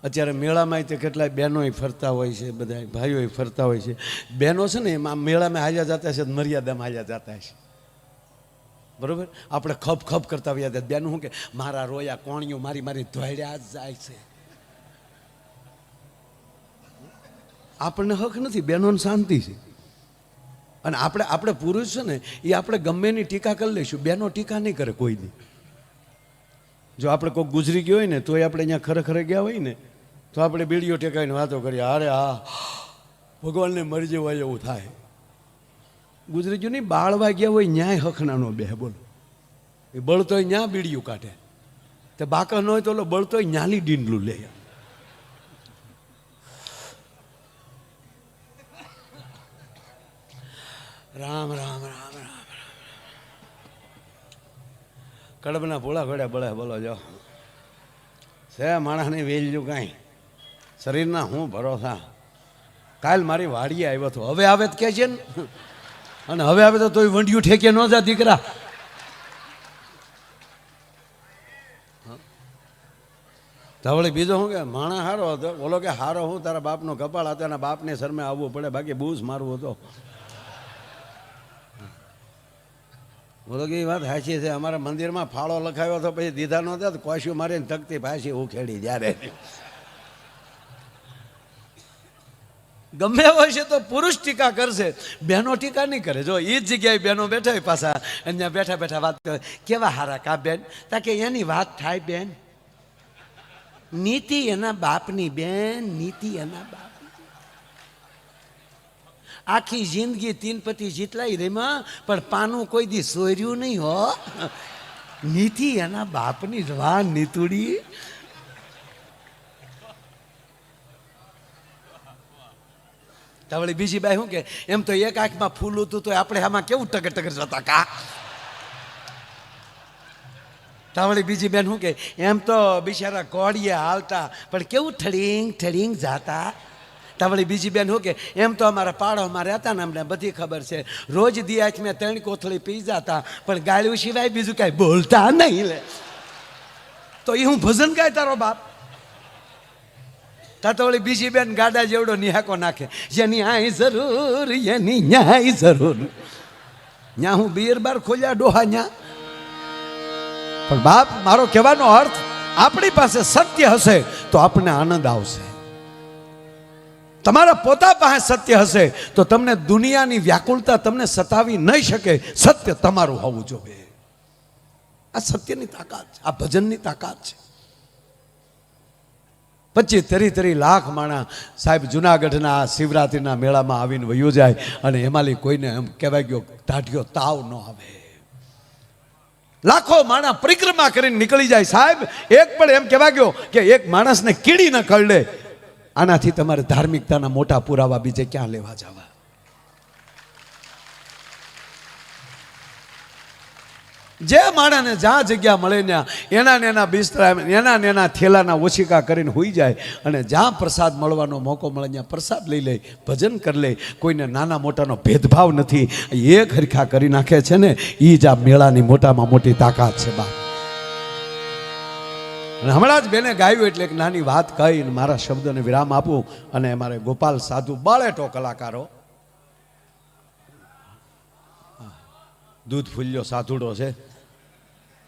અત્યારે મેળામાં તે કેટલાય બહેનોય ફરતા હોય છે, બધા ભાઈઓય ફરતા હોય છે. બહેનો છે ને એમાં મેળામાં હાલ્યા જતા છે, મર્યાદામાં હાલ્યા જતા છે. બરોબર, આપણે ખપ ખપ કરતા હોઈએ હતા. બેનું શું કે મારા રોયા કોણીઓ મારી મારી ધોળ્યા જ જાય છે. આપણને હક નથી, બહેનોને શાંતિ છે. અને આપણે પુરુષ છે ને એ આપણે ગમે એની ટીકા કરી લઈશું, બહેનો ટીકા નહીં કરે કોઈ દી. જો આપણે કોઈ ગુજરી ગયો હોય ને તોય આપણે અહીંયા ખરેખર ગયા હોય ને તો આપણે બીડીઓ ટેકાવીને વાતો કરીએ, અરે હા ભગવાનને મરજી હોય એવું થાય. ગુજરી ગયું નહીં, બાળવા ગયા હોય ન્યાય હખનાનો બે બોલો. એ બળતોય ન્યા બીડીયું કાઢે, તે બાકા ન હોય તો બળતોય ન્યાલી ડીંડલું લે. રામ રામ રામ રામ કડબના ભોળા ઘોડ્યા બળે બોલો જો છે માણસને વેલ્યું કાંઈ શરીરના હું ભરોસા. કાલ મારી વાડીએ આવ્યો હતો, હવે આવે તો કે છે ને, અને હવે આવે તો તોય વંડિયું ઠેકે ન જા દીકરા. ધવળી બીજો શું કે માણસ હારો હતો, બોલો કે હારો હું તારા બાપનો કપાળ હતો, એના બાપને શરમે આવવું પડે, બાકી બૂસ મારવું હતો. બોલો કે એ વાત સાચી છે. અમારા મંદિરમાં ફાળો લખાવ્યો હતો, પછી દીધા નહોતા તો કોશિયું મારીને તકતી પાછી ઉખેડી. જ્યારે ગમે હોય છે તો પુરુષ ટીકા કરશે, બહેનો ટીકા નહીં કરે. જો એ જ જગ્યાએ બહેનો બેઠા હોય પાછા, અહીંયા બેઠા બેઠા વાત કરે, કેવા હારા કા બેન, તાકે એની વાત થાય બેન. નીતિ એના બાપની બેન, નીતિ એના બાપ. આખી જિંદગી તીન પતિ જીતલાઈ રેમાં પણ પાનું કોઈ દી સોર્યું નહીં હો. નીતિ એના બાપની વાહ નીતુડી. તાવળી બીજી બાઈ શું કે એમ તો એક આંખમાં ફૂલ હતું તો આપણે આમાં કેવું ટગર ટગર જતા કા. તાવળી બીજી બેન શું કે એમ તો બિચારા કોળીએ હાલતા પણ કેવું ઠડીંગ ઠડીંગ જાતા. તાવળી બીજી બેન શું કે એમ તો અમારા પાડોમાં રહેતા ને અમને બધી ખબર છે, રોજ દી આંખ મેં 3 કોથળી પી જતા પણ ગાળ્યું સિવાય બીજું કાંઈ બોલતા નહીં લે. તો એ હું ભજન ગાય તારો બાપ. તાતોળી બીજી બેન ગાડા જેવડો નિહાકો નાખે, જેની આઈ જરૂર એની ન્યાય જરૂર. ન્યા હું બિયર બાર ખોલ્યા ડોહા ન્યા. પણ બાપ મારો કહેવાનો અર્થ, આપણી પાસે સત્ય હશે તો આપણને આનંદ આવશે. તમારા પોતા પાસે સત્ય હશે તો તમને દુનિયાની વ્યાકુળતા તમને સતાવી નહીં શકે. સત્ય તમારું હોવું જોઈએ. આ સત્યની તાકાત છે, આ ભજનની તાકાત છે. 25-30 લાખ માણસ સાહેબ જુનાગઢના શિવરાત્રિના મેળામાં આવીને વયું જાય અને એમાંથી કોઈને એમ કહેવાય ગયો ટાઢિયો તાવ ન આવે. લાખો માણસ પરિક્રમા કરીને નીકળી જાય સાહેબ, એક પણ એમ કહેવાય ગયો કે એક માણસને કીડી ન કરડે. આનાથી તમારે ધાર્મિકતાના મોટા પુરાવા બીજે ક્યાં લેવા જવા. જે માણસને જ્યાં જગ્યા મળે ને એના બિસ્તરા એના થેલાના ઓછીકા કરીને હોઈ જાય, અને જ્યાં પ્રસાદ મળવાનો મોકો મળે ત્યાં પ્રસાદ લઈ લે, ભજન કરી લે. કોઈને નાના મોટાનો ભેદભાવ નથી. એક હરખા કરી નાખે છે ને, એ જ આ મેળાની મોટામાં મોટી તાકાત છે બાપ. અને હમણાં જ બેને ગાયું એટલે એક નાની વાત કહીને મારા શબ્દોને વિરામ આપું. અને અમારે ગોપાલ સાધુ બાળેટો કલાકારો, દૂધ ફૂલ્યો સાધુડો છે,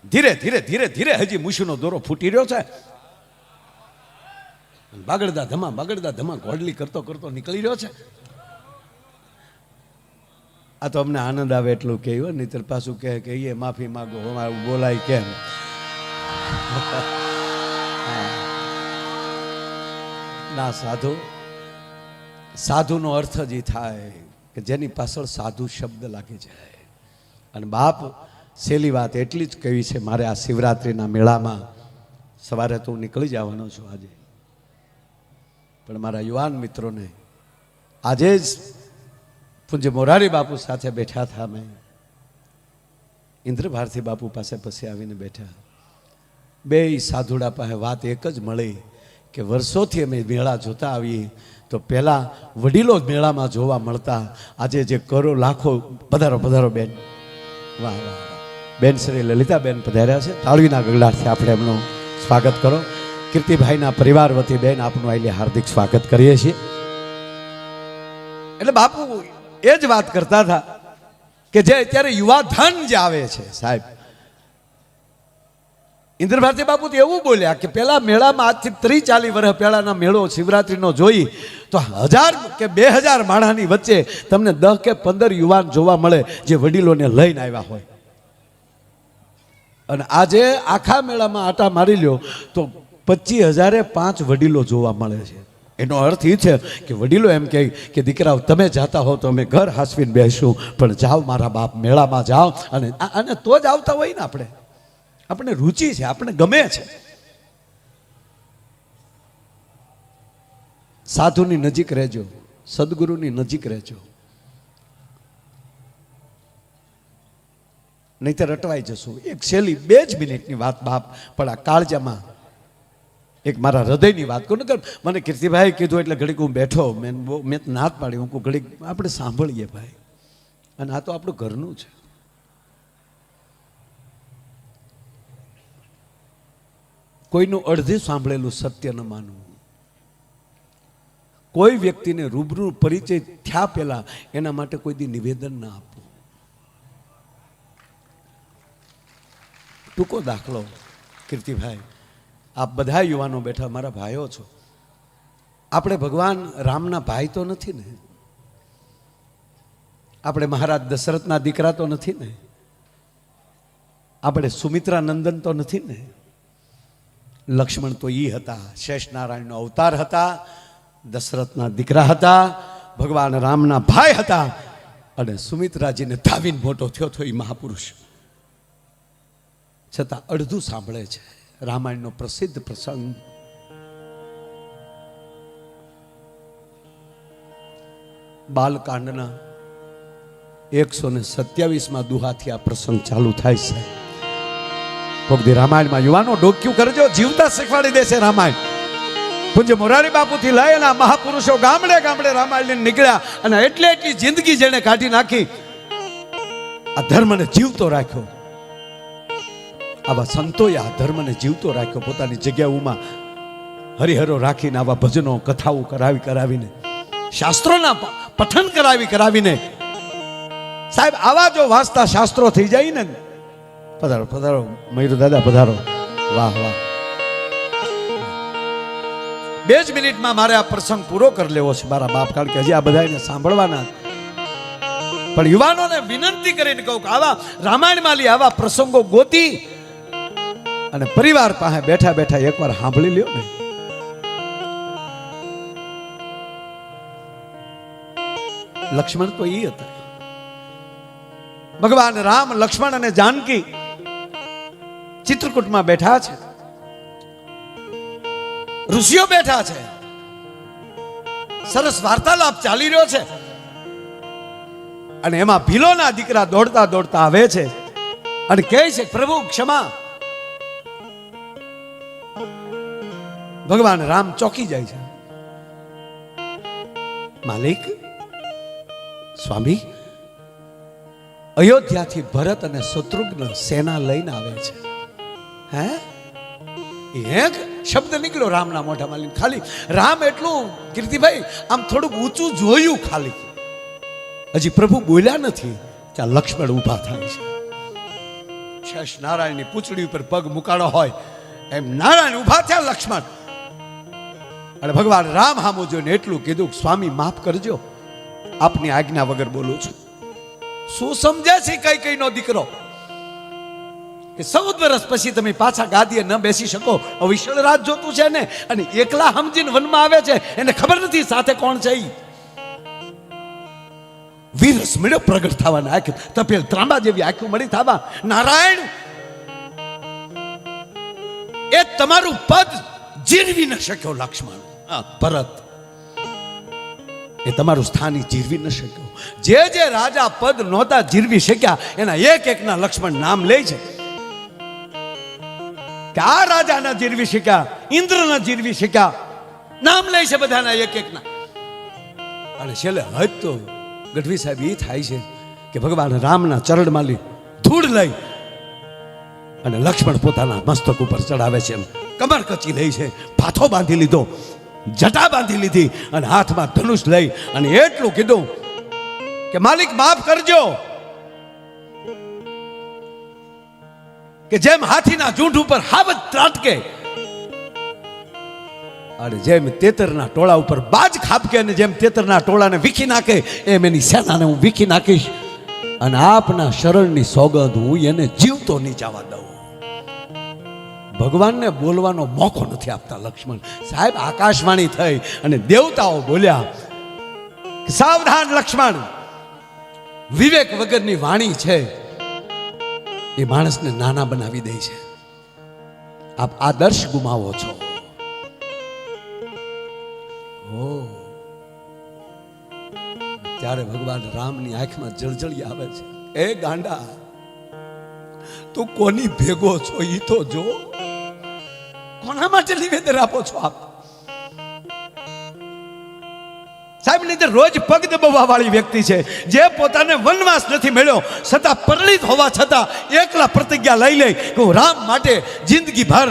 ધીરે ધીરે ધીરે ધીરે હજી મૂછનો દોરો ફૂટી રહ્યો છે. બાગડદા ધમા ઘોડલી કરતો કરતો નીકળી રહ્યો છે. આ તો અમને આનંદ આવે એટલું કહ્યું, નહીતર પાછું કહે કે એ માફી માગો અમારું બોલાય કેમ. ના, સાધુનો અર્થ જ એ થાય કે જેની પાછળ સાધુ શબ્દ લાગી જાય. અને બાપ છેલ્લી વાત એટલી જ કહી છે મારે આ શિવરાત્રિના મેળામાં. સવારે તો હું નીકળી જવાનો છું આજે, પણ મારા યુવાન મિત્રોને આજે જ પૂજ્ય મોરારી બાપુ સાથે બેઠા હતા. મેં ઇન્દ્ર ભારતી બાપુ પાસે પછી આવીને બેઠા. બે સાધુડા પાસે વાત એક જ મળી કે વર્ષોથી અમે મેળા જોતા આવીએ તો પહેલાં વડીલો જ મેળામાં જોવા મળતા. આજે જે કરો લાખો. પધારો પધારો બેન. વાહ વાહ. બેન શ્રી લલિતાબેન પધાર્યા છે, તાળીના ગગડાથી આપણે એમનું સ્વાગત કરો. કીર્તિભાઈના પરિવાર વતી બેન આપનું આટલે હાર્દિક સ્વાગત કરીએ છીએ. એટલે બાપુ એ જ વાત કરતા હતા કે જે અત્યારે યુવા ધન જે આવે છે સાહેબ, ઇન્દ્રભારતી બાપુ તો એવું બોલ્યા કે પેલા મેળામાં આજથી 30-40 વર્ષ પહેલાના મેળો શિવરાત્રીનો જોઈ તો 1000 કે 2000 માણસની વચ્ચે તમને 10 કે 15 યુવાન જોવા મળે જે વડીલોને લઈને આવ્યા હોય. અને આજે આખા મેળામાં આટા મારી લ્યો તો 25,000 5 વડીલો જોવા મળે છે. એનો અર્થ એ છે કે વડીલો એમ કહે કે દીકરાઓ તમે જાતા હો તો અમે ઘર હાસવીને બેસું, પણ જાઓ મારા બાપ મેળામાં જાઓ. અને તો જ આવતા હોય ને આપણે રુચિ છે, આપણે ગમે છે. સાધુની નજીક રહેજો, સદગુરુની નજીક રહેજો, નહીતર રટવાઈ જશું. એક છેલ્લી 2 જ મિનિટની વાત બાપ, પણ આ કાળજામાં એક મારા હૃદયની વાત કરું કે મને કીર્તિભાઈ કીધું એટલે ઘડીક હું બેઠો, મેં નાત પાડી, હું ઘડીક આપણે સાંભળીએ ભાઈ. અને આ તો આપણું ઘરનું છે. કોઈનું અડધું સાંભળેલું સત્ય ન માનવું. કોઈ વ્યક્તિને રૂબરૂ પરિચય થયા પહેલા એના માટે કોઈ દી નિવેદન ના આપવું. ટૂંકો દાખલો, કીર્તિભાઈ આપ બધા યુવાનો બેઠા મારા ભાઈઓ છો. આપણે ભગવાન રામના ભાઈ તો નથી ને? આપણે મહારાજ દશરથના દીકરા તો નથી ને? આપણે સુમિત્રા નંદન તો નથી ને? લક્ષ્મણ તો ઈ હતા, શેષનારાયણનો અવતાર હતા, દશરથના દીકરા હતા, ભગવાન રામના ભાઈ હતા. અને સુમિત્રાજીને ધાવીને મોટો થયો તો એ મહાપુરુષ, છતાં અડધું સાંભળે છે. રામાયણનો પ્રસિદ્ધ પ્રસંગ, બાલકાંડના 127માં દુહાથી આ પ્રસંગ ચાલુ થાય છે. ભક્તિ રામાયણમાં યુવાનો ડોક્યું કરજો, જીવતા શીખવાડી દેશે રામાયણ. પૂજ્ય મોરારી બાપુથી લઈ અને મહાપુરુષો ગામડે ગામડે રામાયણ નીકળ્યા અને એટલી જિંદગી જેને કાઢી નાખી, આ ધર્મને જીવતો રાખ્યો. આવા સંતોએ આ ધર્મને જીવતો રાખ્યો. પોતાની જગ્યાઓમાં હરિહરો રાખીને આવા ભજનો કથાઓ કરાવીને, શાસ્ત્રોના પઠન કરાવીને સાહેબ આવા જો વાંચતા શાસ્ત્રો થઈ જાય ને. પધારો પધારો મયુર દાદા, પધારો. વાહ વાહ. 2 જ મિનિટમાં મારે આ પ્રસંગ પૂરો કરી લેવો છે મારા બાપ, કારણ કે હજી આ બધાને સાંભળવાના. પણ યુવાનોને વિનંતી કરીને કહું કે આવા રામાયણમાં આવા પ્રસંગો ગોતી અને પરિવાર પાસે બેઠા બેઠા એકવાર સાંભળી લ્યો ને. લક્ષ્મણ તો ઈ હતા. ભગવાન રામ, લક્ષ્મણ અને જાનકી ચિત્રકૂટમાં બેઠા છે, ઋષિઓ બેઠા છે, સરસ વાર્તાલાપ ચાલી રહ્યો છે. અને એમાં ભીલોના દીકરા દોડતા દોડતા આવે છે અને કહે છે પ્રભુ ક્ષમા. ભગવાન રામ ચોકી જાય છે. માલિક, સ્વામી, અયોધ્યાથી ભરત અને શત્રુઘ્ન સેના લઈને આવે છે. હે, એક શબ્દ નીકળ્યો રામના મોઢામાં. ખાલી રામ એટલું કીર્તિભાઈ આમ થોડુંક ઊંચું જોયું, ખાલી હજી પ્રભુ બોલ્યા નથી ત્યાં લક્ષ્મણ ઊભા થાય છે. શેષ નારાયણની પૂંછડી ઉપર પગ મુકાડો હોય એમ નારાયણ ઊભા થયા, લક્ષ્મણ. અને ભગવાન રામ હામું જોઈને એટલું કીધું, સ્વામી માફ કરજો, આપની આજ્ઞા વગર બોલું છું. શું સમજે છે કઈ નો દીકરો કે 14 વર્ષ પછી તમે પાછા ગાદીએ ન બેસી શકો? વિશાળ રાજ જોતું છે ને, અને એકલા સમજીને વનમાં આવે છે, એને ખબર નથી સાથે કોણ છે. વીરસ મળ્યો પ્રગટ થવાના, આંખ તપેલ ત્રાંબા જેવી આંખો મળી થવા. નારાયણ, એ તમારું પદ જીરવી ન શક્યો લક્ષ્મણ. ભરત, એ તમારું સ્થાન જીરવી ન શક્યો. જે રાજા પદ નહોતા જીરવી શક્યા એના એક ના લક્ષ્મણ નામ લે છે. કે આ રાજા ના જીરવી શક્યા, ઇન્દ્ર ના જીરવી શક્યા, નામ લે છે બધાના એક ના. અને છેલ્લે હજ તો ગઢવી સાહેબ એ થાય છે કે ભગવાન રામના ચરણમાં ધૂળ લઈ અને લક્ષ્મણ પોતાના મસ્તક ઉપર ચડાવે છે, કમર કચી લે છે, પાથો બાંધી લીધો, જટા બાંધી લીધી અને હાથમાં ધનુષ લઈ અને એટલું કીધું કે માલિક માફ કરજો, કે જેમ હાથીના ઝૂંઢ ઉપર હાવજ ત્રાટકે અને જેમ તેતરના ટોળા ઉપર બાજ ખાબકે અને જેમ તેતરના ટોળાને વીખી નાખે એમ એની સેનાને હું વીખી નાખીશ અને આપના શરણની સોગંદ હું એને જીવતો નહીં જવા દઉં. ભગવાનને બોલવાનો મોકો નથી આપતા લક્ષ્મણ સાહેબ. આકાશવાણી થઈ અને દેવતાઓ બોલ્યા કે સાવધાન લક્ષ્મણ, વિવેક વગરની વાણી છે એ માણસને નાના બનાવી દે છે. આપ આદર્શ ગુમાવો છો. ત્યારે ભગવાન રામની આંખમાં જળજળી આવે છે. એ ગાંડા, તું કોની ભેગો છો ઈ તો જો. કોના માટે નિવેદન આપો છો આપ સાહેબ? ની રોજ પગ દબાવવા વાળી વ્યક્તિ છે, જે પોતાને વનવાસ નથી મળ્યો છતાં પરણિત હોવા છતાં એકલા પ્રતિજ્ઞા લઈ લે કે હું રામ માટે જિંદગી ભર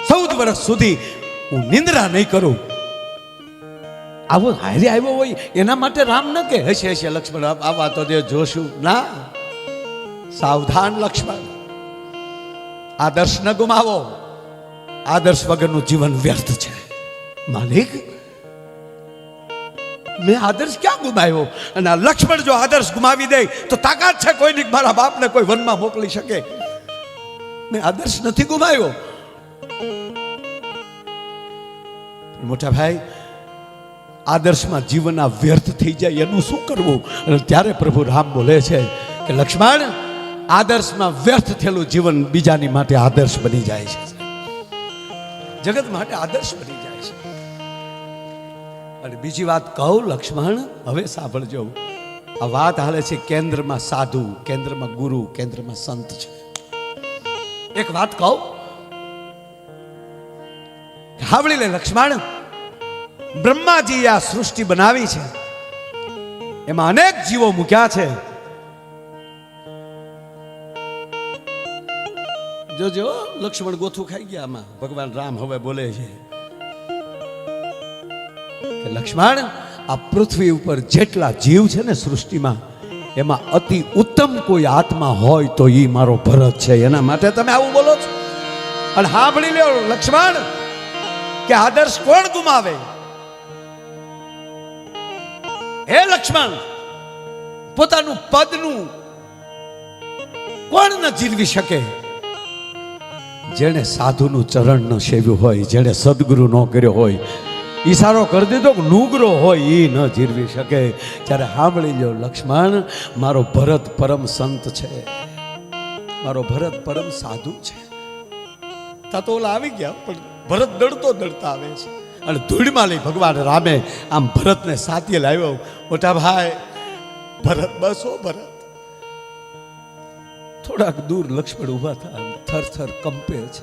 14 વર્ષ સુધી હું નિંદ્રા નહીં કરું. આવો હારે આવ્યો હોય એના માટે રામ ન કે હશે હશે લક્ષ્મણ આવા તો જે જોશું ના. સાવધાન લક્ષ્મણ, આદર્શ ન ગુમાવો. આદર્શ વગરનું જીવન વ્યર્થ છે. માલિક, મેં આદર્શ ક્યાં ગુમાવ્યો? અને આ લક્ષ્મણ જો આદર્શ ગુમાવી દે તો તાકાત છે કોઈની મારા બાપને કોઈ વનમાં મોકલી શકે? મેં આદર્શ નથી ગુમાવ્યો. મોટા ભાઈ, આદર્શમાં જીવન આ વ્યર્થ થઈ જાય એનું શું કરવું? અને ત્યારે પ્રભુ રામ બોલે છે કે લક્ષ્મણ, આદર્શમાં વ્યર્થ થયેલું જીવન બીજાની માટે આદર્શ બની જાય છે, જગત માટે આદર્શ બની જાય છે. અને બીજી વાત કહું લક્ષ્મણ, હવે સાંભળજો. આ વાત હાલે છે કેન્દ્રમાં સાધુ, કેન્દ્રમાં ગુરુ, કેન્દ્રમાં સંત છે. એક વાત કહું, સાંભળી લે લક્ષ્મણ. બ્રહ્માજી આ સૃષ્ટિ બનાવી છે, એમાં અનેક જીવો મૂક્યા છે. જોજો લક્ષ્મણ ગોથું ખાઈ ગયા. આમાં ભગવાન રામ હવે બોલે છે કે લક્ષ્મણ, આ પૃથ્વી ઉપર જેટલા જીવ છે ને સૃષ્ટિમાં, એમાં અતિ ઉત્તમ કોઈ આત્મા હોય તો ઈ મારો ભરત છે. એના માટે તમે આવું બોલો છો. અને સાંભળી લ્યો લક્ષ્મણ કે આદર્શ કોણ ગુમાવે? હે લક્ષ્મણ, પોતાનું પદનું કોણ ન જીરવી શકે? જેણે સાધુનું ચરણ ન સેવ્યું હોય, જેણે સદગુરુ ન કર્યો હોય, ઈશારો કરી દીધો કે નુગરો હોય એ ન જીરવી શકે. ત્યારે સાંભળી લો લક્ષ્મણ, મારો ભરત પરમ સંત છે, મારો ભરત પરમ સાધુ છે. તા તો ઓલા આવી ગયા, પણ ભરત દડતો દડતા આવે છે. અને ધૂળમાં લઈ ભગવાન રામે આમ ભરતને સાથીએ લાવ્યો. મોટા ભાઈ ભરત, બસો ભરત. થોડાક દૂર લક્ષ્મણ ઉભા થયા, થર થર કંપે છે.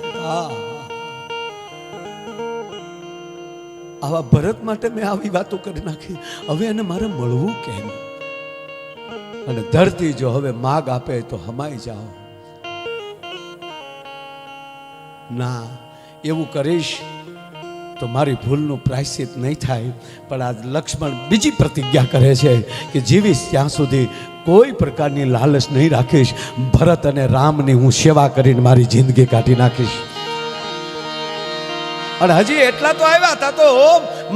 આવા ભરત માટે મેં આવી વાતો કરી નાખી. હવે એને મારે મળવું કેમ? અને ધરતી જો હવે માગ આપે તો હમાઈ જાઓ. ના, એવું કરીશ તો મારી ભૂલનું પ્રાયશ્ચિત નહીં થાય. પણ આજ લક્ષ્મણ બીજી પ્રતિજ્ઞા કરે છે કે જીવીશ ત્યાં સુધી કોઈ પ્રકારની લાલચ નહીં રાખીશ. ભરત અને રામની હું સેવા કરીને મારી જિંદગી કાઢી નાખીશ. અને હજી એટલા તો આવ્યા હતા તો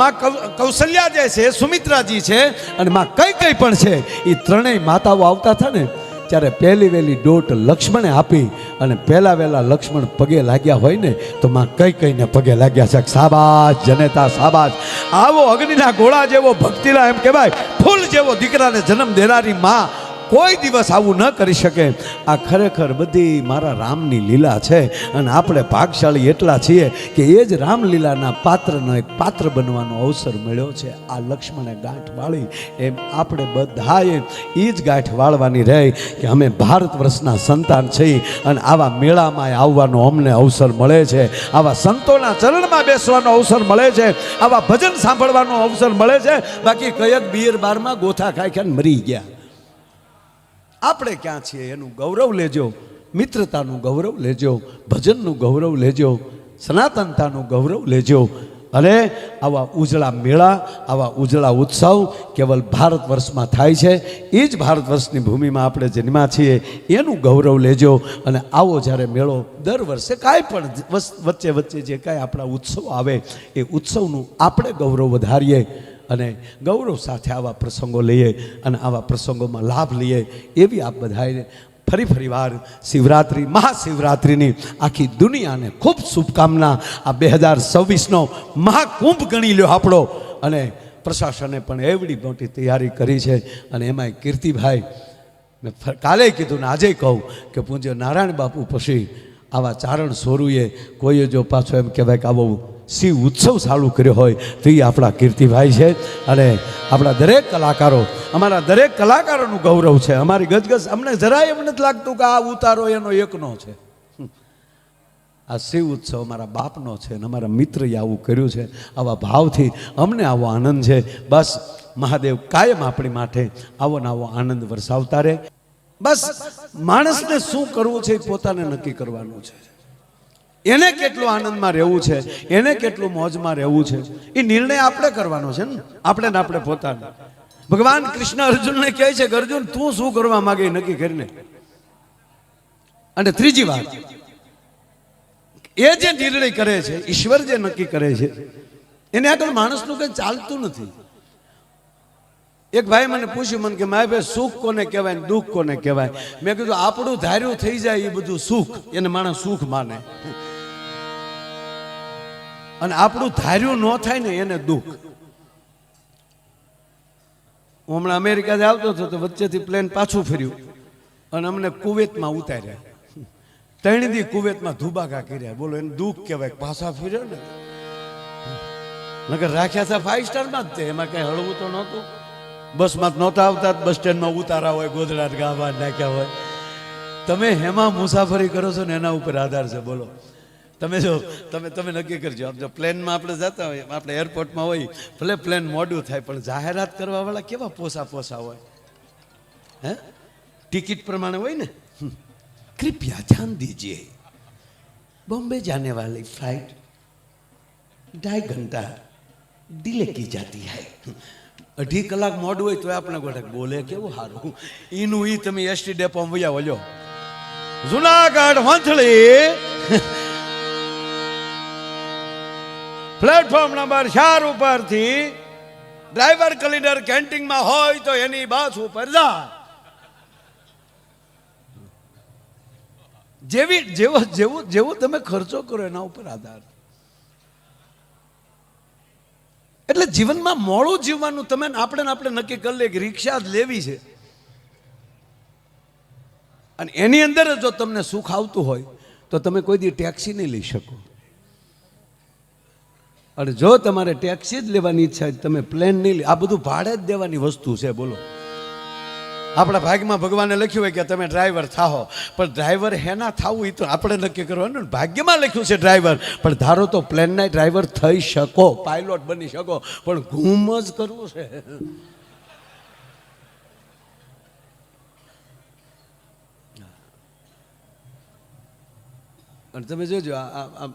માં કૌશલ્યા જે છે, સુમિત્રાજી છે અને માં કઈ કઈ પણ છે, એ ત્રણેય માતાઓ આવતા હતા ને, ત્યારે પહેલી વહેલી ડોટ લક્ષ્મણે આપી. અને પહેલા વહેલા લક્ષ્મણ પગે લાગ્યા હોય ને તો માં કઈ કઈને પગે લાગ્યા છે. સાબાશ જનેતા, સાબાશ. આવો અગ્નિના ગોળા જેવો ભક્તિલા, એમ કહેવાય ફૂલ જેવો દીકરાને જન્મ દેનારી માં કોઈ દિવસ આવું ન કરી શકે. આ ખરેખર બધી મારા રામની લીલા છે. અને આપણે ભાગશાળી એટલા છીએ કે એ જ રામલીલાના પાત્રનો એક પાત્ર બનવાનો અવસર મળ્યો છે. આ લક્ષ્મણે ગાંઠ વાળી એમ આપણે બધાએ એ જ ગાંઠ વાળવાની રહે કે અમે ભારત વર્ષના સંતાન છીએ અને આવા મેળામાં આવવાનો અમને અવસર મળે છે, આવા સંતોના ચરણમાં બેસવાનો અવસર મળે છે, આવા ભજન સાંભળવાનો અવસર મળે છે. બાકી કયક બિયર બારમાં ગોથા ખાઈ ખાઈને મરી ગયા. આપણે ક્યાં છીએ એનું ગૌરવ લેજો. મિત્રતાનું ગૌરવ લેજો, ભજનનું ગૌરવ લેજો, સનાતનતાનું ગૌરવ લેજો. અને આવા ઉજળા મેળા, આવા ઉજળા ઉત્સવ કેવલ ભારત વર્ષમાં થાય છે. એ જ ભારત વર્ષની ભૂમિમાં આપણે જન્મ્યા છીએ, એનું ગૌરવ લેજો. અને આવો જ્યારે મેળો દર વર્ષે કાંઈ પણ વચ્ચે વચ્ચે જે કાંઈ આપણા ઉત્સવ આવે એ ઉત્સવનું આપણે ગૌરવ વધારીએ અને ગૌરવ સાથે આવા પ્રસંગો લઈએ અને આવા પ્રસંગોમાં લાભ લઈએ એવી આપ બધાએ ફરી વાર શિવરાત્રિ, મહાશિવરાત્રિની આખી દુનિયાને ખૂબ શુભકામના. આ 2026નો મહાકુંભ ગણી લ્યો આપણો. અને પ્રશાસને પણ એવડી મોટી તૈયારી કરી છે. અને એમાંય કીર્તિભાઈ, મેં કાલે કીધું ને આજે કહું કે પૂજ્ય નારાયણ બાપુ પછી આવા ચારણ સોરુએ કોઈએ જો પાછો એમ કહેવાય કે આવો શિવ ઉત્સવ ચાલુ કર્યો હોય તો એ આપણા કીર્તિભાઈ છે. અને આપણા દરેક કલાકારો, અમારા દરેક કલાકારોનું ગૌરવ છે. અમારી ગજગજ અમને જરાય એમ નથી લાગતું કે આ ઉતારો એનો એકનો છે. આ શિવ ઉત્સવ અમારા બાપનો છે અને અમારા મિત્રએ આવું કર્યું છે. આવા ભાવથી અમને આવો આનંદ છે. બસ મહાદેવ કાયમ આપણી માટે આવો ને આવો આનંદ વરસાવતા રહે. બસ માણસને શું કરવું છે એ પોતાને નક્કી કરવાનું છે. એને કેટલું આનંદમાં રહેવું છે, એને કેટલું મોજમાં રહેવું છે, એ નિર્ણય આપણે કરવાનો છે ને, આપણે ને આપણે પોતાને. ભગવાન કૃષ્ણ અર્જુનને કહે છે કે અર્જુન તું શું કરવા માંગે નક્કી કરીને. અને ત્રીજી વાત, એ જે નિર્ણય કરે છે, ઈશ્વર જે નક્કી કરે છે, એને આગળ માણસનું કંઈ ચાલતું નથી. એક ભાઈ મને પૂછ્યું, મને કે માય ભાઈ સુખ કોને કહેવાય ને દુઃખ કોને કહેવાય? મેં કીધું આપણું ધાર્યું થઈ જાય એ બધું સુખ, એને માણસ સુખ માને. અને આપણું ધાર્યું ન થાય ને એને દુઃખ. હું હમણાં અમેરિકાથી આવતો હતો તો વચ્ચેથી પ્લેન પાછું ફર્યું અને અમને કુવેતમાં ઉતાર્યા. 3 દી કુવેતમાં ધુબાકા કર્યા. બોલો એને દુઃખ કહેવાય? પાછા ફર્યો ને નકર રાખ્યા હતા 5 સ્ટારમાં જ. તે એમાં કઈ હળવું તો નહોતું. બસમાં નહોતા આવતા, બસ સ્ટેન્ડમાં ઉતારા હોય, ગોધરા ગાવા નાખ્યા હોય. તમે હેમાં મુસાફરી કરો છો ને એના ઉપર આધાર છે. બોલો તમે જો તમે નક્કી કરજો. જો પ્લેનમાં આપણે જતા હોય, આપણે એરપોર્ટમાં હોય, ભલે પ્લેન મોડું થાય પણ જાહેરાત કરવા વાળા કેવા પોસા હોય હે, ટિકિટ પ્રમાણે હોય ને. कृपया ध्यान दीजिए, बॉम्बे जाने वाली फ्लाइट 2.5 घंटा डिले की जाती है. 2.5 કલાક મોડું હોય તો આપણે ગોઠક બોલે કેવું સારું. એનું ઈ તમે એસટી ડેપોમાં વયા વળ્યો. જુનાગઢ વંથલી પ્લેટફોર્મ નંબર 4 ઉપરથી ડ્રાઈવર ક્લીનર કેન્ટીનમાં હોય તો એની બસ ઉપર જા. જેવો તમે ખર્ચો કરો એના ઉપર આધાર. એટલે જીવનમાં મોડું જીવવાનું તમે આપણે નક્કી કરી લે કે રિક્ષા જ લેવી છે અને એની અંદર જો તમને સુખ આવતું હોય તો તમે કોઈ દી ટેક્સી નહીં લઈ શકો. અને જો તમારે ટેક્સી જ લેવાની ઈચ્છા છે, તમે પ્લેન નહીં લે. આ બધું ભાડે જ દેવાની વસ્તુ છે. બોલો આપણા ભાગ્યમાં ભગવાને લખ્યું હોય કે તમે ડ્રાઈવર થાઓ, પણ ડ્રાઈવર હેના થવું એ તો આપણે નક્કી કરવાનું. ભાગ્યમાં લખ્યું છે ડ્રાઈવર, પણ ધારો તો પ્લેનના ડ્રાઈવર થઈ શકો, પાયલોટ બની શકો, પણ ઘૂમ જ કરવું છે. અને તમે જોજો આ